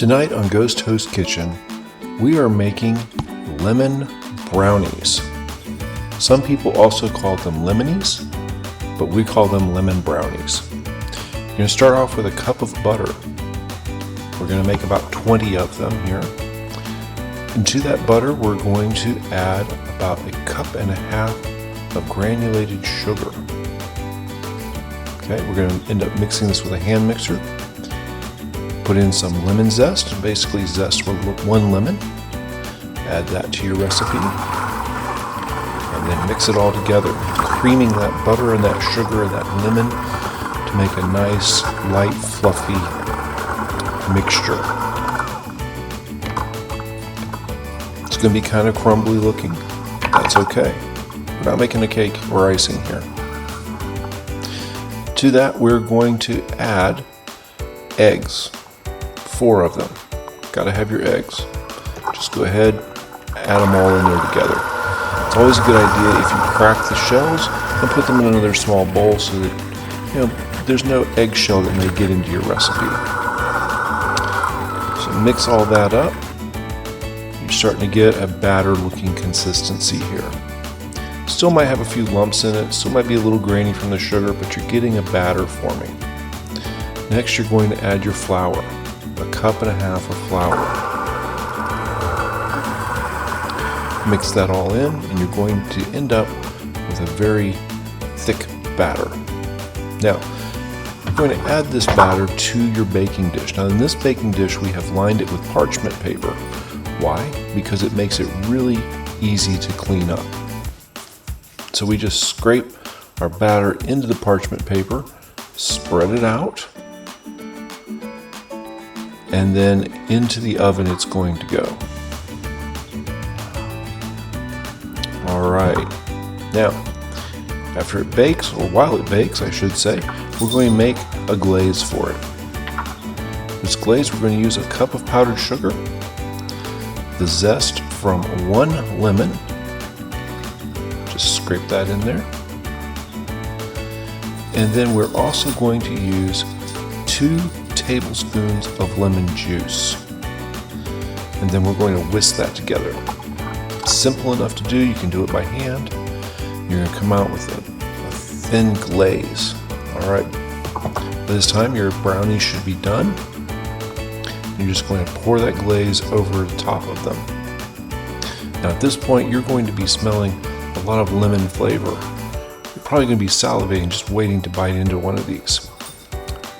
Tonight on Ghost Host Kitchen, we are making lemon brownies. Some people also call them lemonies, but we call them lemon brownies. You're going to start off with a cup of butter. We're going to make about 20 of them here. And to that butter, we're going to add about 1.5 cups of granulated sugar. Okay, we're going to end up mixing this with a hand mixer. Put in some lemon zest, basically zest with 1 lemon. Add that to your recipe. And then mix it all together, creaming that butter and that sugar and that lemon to make a nice, light, fluffy mixture. It's going to be kind of crumbly looking. That's okay. We're not making a cake or icing here. To that, we're going to add eggs. 4 of them. Got to have your eggs. Just go ahead, add them all in there together. It's always a good idea if you crack the shells and put them in another small bowl so that there's no eggshell that may get into your recipe. So mix all that up. You're starting to get a batter-looking consistency here. Still might have a few lumps in it. Still might be a little grainy from the sugar, but you're getting a batter forming. Next, you're going to add your flour. 1.5 cups of flour. Mix that all in, and you're going to end up with a very thick batter. Now, you're going to add this batter to your baking dish. Now, in this baking dish, we have lined it with parchment paper. Why? Because it makes it really easy to clean up. So we just scrape our batter into the parchment paper, spread it out, and then into the oven it's going to go. Alright, now after it bakes, or while it bakes I should say, we're going to make a glaze for it. This glaze, we're going to use 1 cup of powdered sugar, the zest from 1 lemon, just scrape that in there, and then we're also going to use 2 tablespoons of lemon juice, and then we're going to whisk that together. It's simple enough to do. You can do it by hand. You're going to come out with a thin glaze. Alright, by this time your brownies should be done. You're just going to pour that glaze over the top of them. Now at this point you're going to be smelling a lot of lemon flavor. You're probably going to be salivating just waiting to bite into one of these.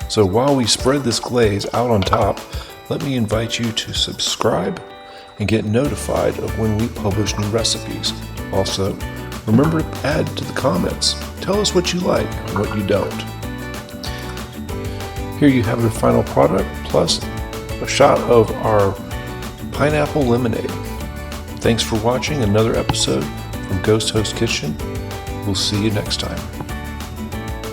So while we spread this glaze out on top, let me invite you to subscribe and get notified of when we publish new recipes. Also, remember to add to the comments. Tell us what you like and what you don't. Here you have your final product, plus a shot of our pineapple lemonade. Thanks for watching another episode from Ghost Host Kitchen. We'll see you next time.